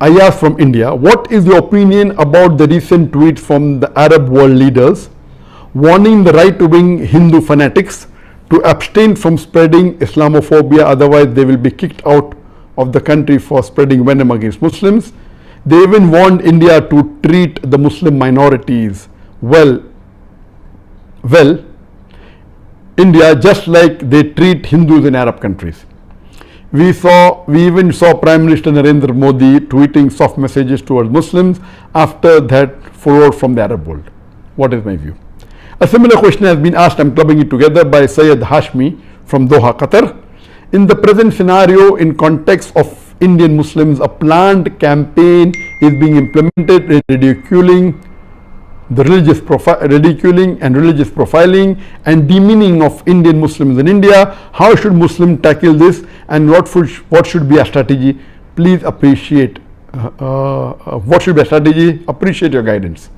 I asked from India, what is your opinion about the recent tweets from the Arab world leaders warning the right-wing Hindu fanatics to abstain from spreading Islamophobia, otherwise they will be kicked out of the country for spreading venom against Muslims. They even warned India to treat the Muslim minorities well, India just like they treat Hindus in Arab countries. We even saw Prime Minister Narendra Modi tweeting soft messages towards Muslims after that followed from the Arab world. What is my view? A similar question has been asked, I'm clubbing it together, by Syed Hashmi from Doha, Qatar. In the present scenario, in context of Indian Muslims, a planned campaign is being implemented in ridiculing and religious profiling and demeaning of Indian Muslims in India. How should Muslims tackle this, and what should be a strategy? Please appreciate what should be a strategy. Appreciate your guidance.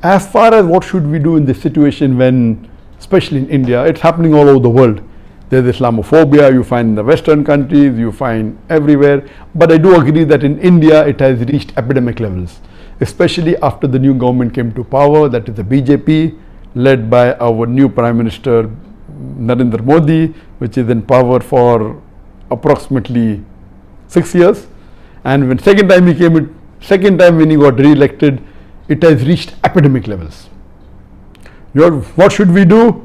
As far as what should we do in this situation, when especially in India, it's happening all over the world. There's Islamophobia, you find in the Western countries, you find everywhere. But I do agree that in India it has reached epidemic levels, especially after the new government came to power, that is the BJP, led by our new Prime Minister Narendra Modi, which is in power for approximately 6 years. And when second time when he got re-elected, it has reached epidemic levels. What should we do?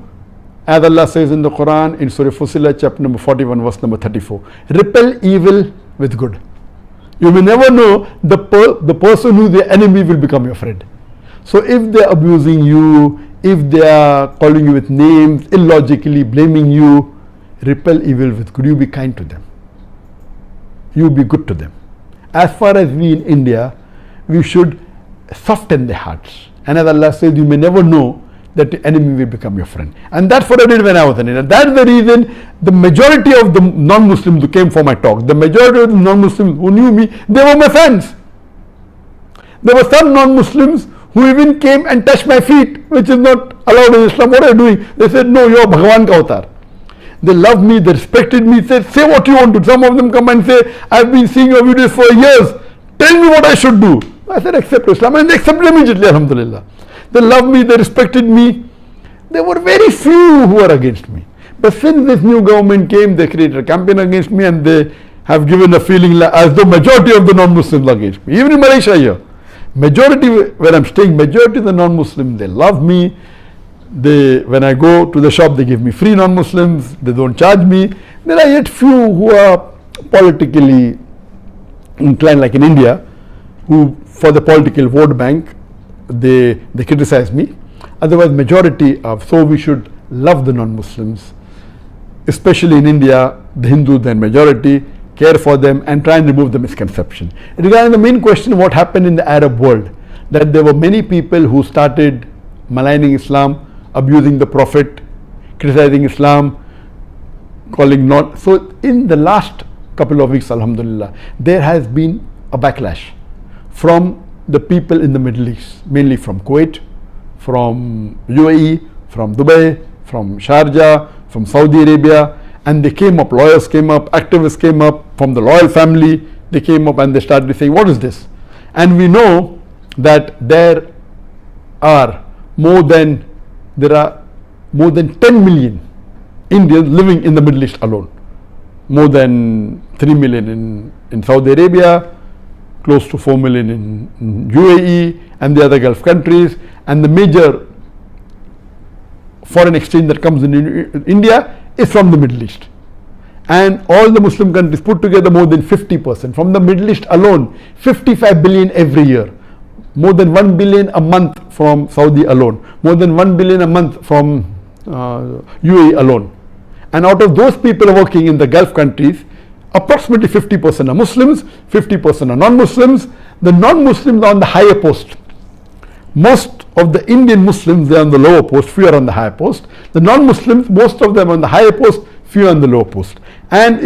As Allah says in the Quran, in Surah Fussilat, chapter number 41, verse number 34, repel evil with good. You may never know, the person who is the enemy will become your friend. So if they are abusing you, if they are calling you with names, illogically blaming you, repel evil with good. You be kind to them. You be good to them. As far as we in India, we should soften their hearts. And as Allah says, you may never know that the enemy will become your friend. And that's what I did when I was in India. That's the reason the majority of the non-Muslims who came for my talk, the majority of the non-Muslims who knew me, they were my fans. There were some non-Muslims who even came and touched my feet, which is not allowed in Islam. What are you doing? They said, no, you are Bhagavan ka avatar. They loved me, they respected me, said, say what you want to. Some of them come and say, I've been seeing your videos for years. Tell me what I should do. I said, accept Islam, and they accepted immediately, alhamdulillah. They loved me, they respected me. There were very few who were against me. But since this new government came, they created a campaign against me, and they have given a feeling as though majority of the non-Muslims are against me. Even in Malaysia here, majority where I'm staying, majority of the non-Muslims, they love me. When I go to the shop, they give me free non-Muslims, they don't charge me. There are yet few who are politically inclined, like in India, who for the political vote bank, they criticize me. Otherwise, majority of, so we should love the non-Muslims, especially in India, the Hindus, their majority, care for them and try and remove the misconception. Regarding the main question, what happened in the Arab world, that there were many people who started maligning Islam, abusing the Prophet, criticizing Islam, calling not. So in the last couple of weeks, alhamdulillah, there has been a backlash from the people in the Middle East, mainly from Kuwait, from UAE, from Dubai, from Sharjah, from Saudi Arabia, and they came up, lawyers came up, activists came up, from the royal family, they came up and they started saying, what is this? And we know that there are more than 10 million Indians living in the Middle East alone. More than 3 million in Saudi Arabia, close to 4 million in UAE and the other Gulf countries, and the major foreign exchange that comes in India is from the Middle East. And all the Muslim countries put together, more than 50%. From the Middle East alone, 55 billion every year. More than 1 billion a month from Saudi alone. More than 1 billion a month from UAE alone. And out of those people working in the Gulf countries, approximately 50% are Muslims, 50% are non-Muslims. The non-Muslims are on the higher post. Most of the Indian Muslims, they are on the lower post, few are on the higher post. The non-Muslims, most of them are on the higher post, few on the lower post. And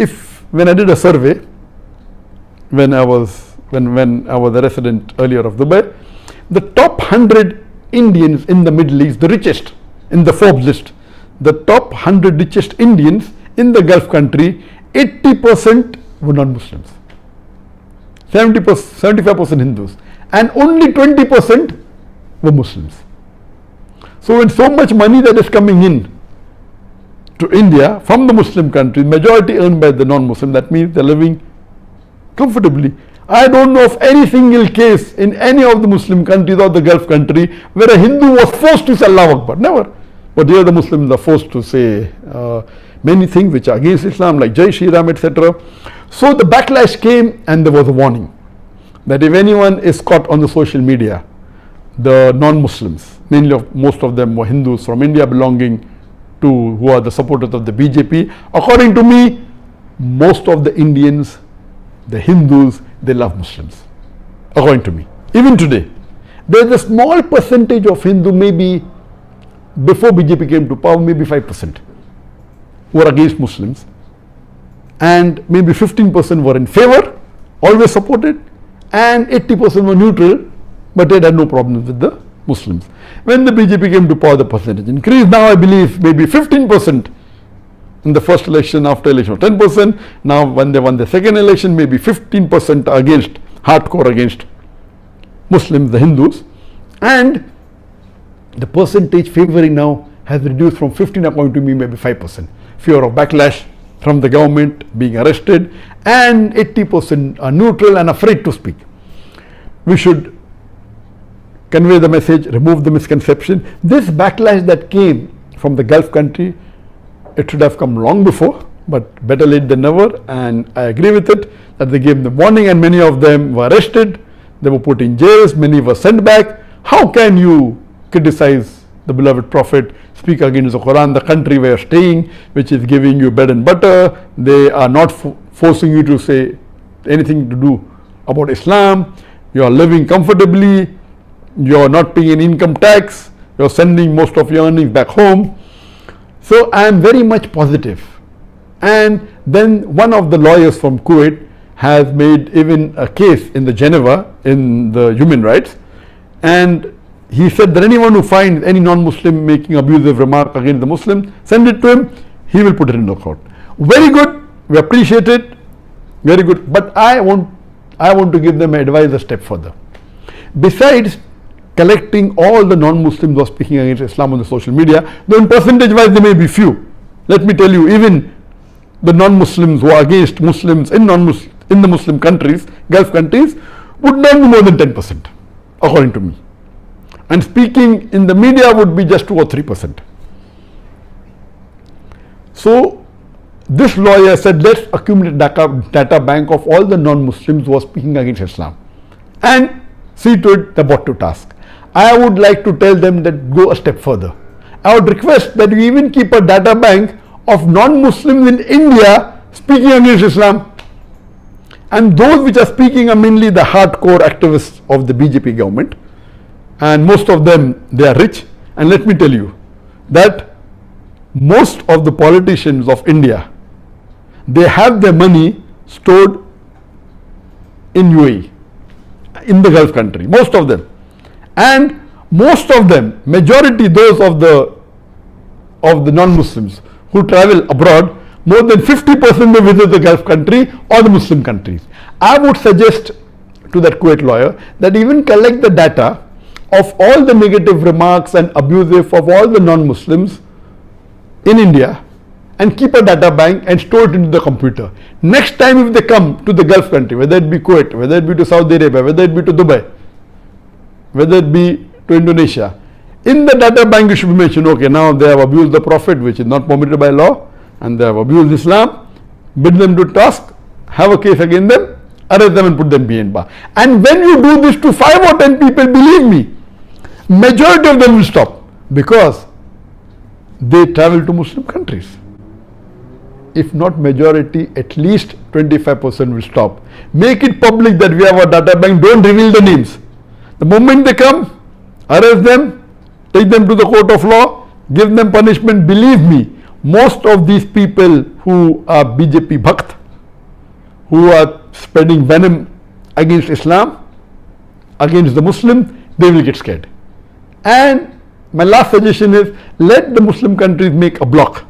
when I did a survey, when I was a resident earlier of Dubai, the top 100 Indians in the Middle East, the richest in the Forbes list, the top 100 richest Indians in the Gulf country, 80% were non-Muslims. 75% Hindus, and only 20% were Muslims. So when so much money that is coming in to India from the Muslim countries, majority earned by the non-Muslim, that means they're living comfortably. I don't know of any single case in any of the Muslim countries or the Gulf country where a Hindu was forced to say Allahu Akbar. Never. But here the Muslims are forced to say many things which are against Islam, like Jai Shri Ram, etc. So the backlash came, and there was a warning that if anyone is caught on the social media, the non-Muslims, most of them were Hindus from India belonging to, who are the supporters of the BJP. According to me, most of the Indians, the Hindus, they love Muslims. According to me. Even today, there is a small percentage of Hindu, maybe before BJP came to power, maybe 5% who are against Muslims, and maybe 15% were in favor, always supported, and 80% were neutral, but they had no problems with the Muslims. When the BJP came to power, the percentage increased. Now I believe maybe 15% in the first election, after election 10%. Now when they won the second election, maybe 15% against, hardcore against Muslims, the Hindus, and the percentage favoring now has reduced from 15, according to me, maybe 5%. Fear of backlash from the government, being arrested, and 80% are neutral and afraid to speak. We should convey the message, remove the misconception. This backlash that came from the Gulf country, it should have come long before, but better late than never, and I agree with it, that they gave them warning, and many of them were arrested, they were put in jails, many were sent back. How can you criticize the beloved Prophet, speak against the Quran, the country where you're staying, which is giving you bread and butter? They are not forcing you to say anything to do about Islam. You are living comfortably, you are not paying any income tax, you are sending most of your earnings back home. So I am very much positive. And then one of the lawyers from Kuwait has made even a case in the Geneva in the human rights, and he said that anyone who finds any non-Muslim making abusive remark against the Muslim, send it to him, he will put it in the court. Very good, we appreciate it, very good, but I want to give them advice a step further. Besides collecting all the non-Muslims who are speaking against Islam on the social media, though in percentage wise they may be few, let me tell you, even the non-Muslims who are against Muslims in the Muslim countries, Gulf countries, would not be more than 10%, according to me. And speaking in the media would be just 2 or 3%. So this lawyer said, let's accumulate data bank of all the non-Muslims who are speaking against Islam and see to it they're brought to task. I would like to tell them that go a step further. I would request that you even keep a data bank of non-Muslims in India speaking against Islam, and those which are speaking are mainly the hardcore activists of the BJP government, and most of them, they are rich. And let me tell you that most of the politicians of India, they have their money stored in UAE, in the Gulf country, most of them. And most of them, majority those of the non-Muslims who travel abroad, more than 50% may visit the Gulf country or the Muslim countries. I would suggest to that Kuwait lawyer that even collect the data of all the negative remarks and abusive of all the non-Muslims in India and keep a data bank and store it into the computer. Next time if they come to the Gulf country, whether it be Kuwait, whether it be to Saudi Arabia, whether it be to Dubai, whether it be to Indonesia, in the data bank you should be mentioned, okay, now they have abused the Prophet, which is not permitted by law, and they have abused Islam, bid them to task, have a case against them, arrest them and put them behind bar. And when you do this to 5 or 10 people, believe me, majority of them will stop, because they travel to Muslim countries. If not majority, at least 25% will stop. Make it public that we have a data bank, don't reveal the names. The moment they come, arrest them, take them to the court of law, give them punishment. Believe me, most of these people who are BJP Bhakt, who are spreading venom against Islam, against the Muslim, they will get scared. And my last suggestion is, let the Muslim countries make a block.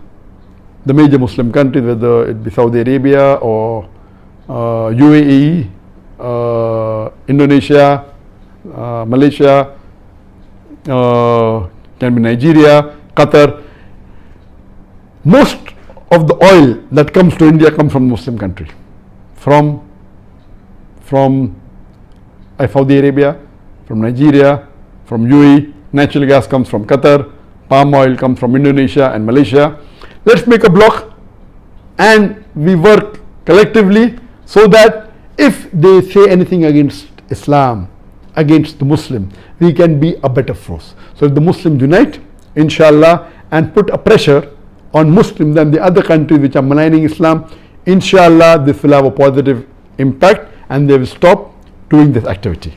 The major Muslim countries, whether it be Saudi Arabia or UAE Indonesia, Malaysia, can be Nigeria, Qatar. Most of the oil that comes to India comes from Muslim country, from Saudi Arabia, from Nigeria, from UAE. Natural gas comes from Qatar, palm oil comes from Indonesia and Malaysia. Let's make a block and we work collectively so that if they say anything against Islam, against the Muslim, we can be a better force. So if the Muslims unite, inshallah, and put a pressure on Muslims and the other countries which are maligning Islam, inshallah this will have a positive impact and they will stop doing this activity.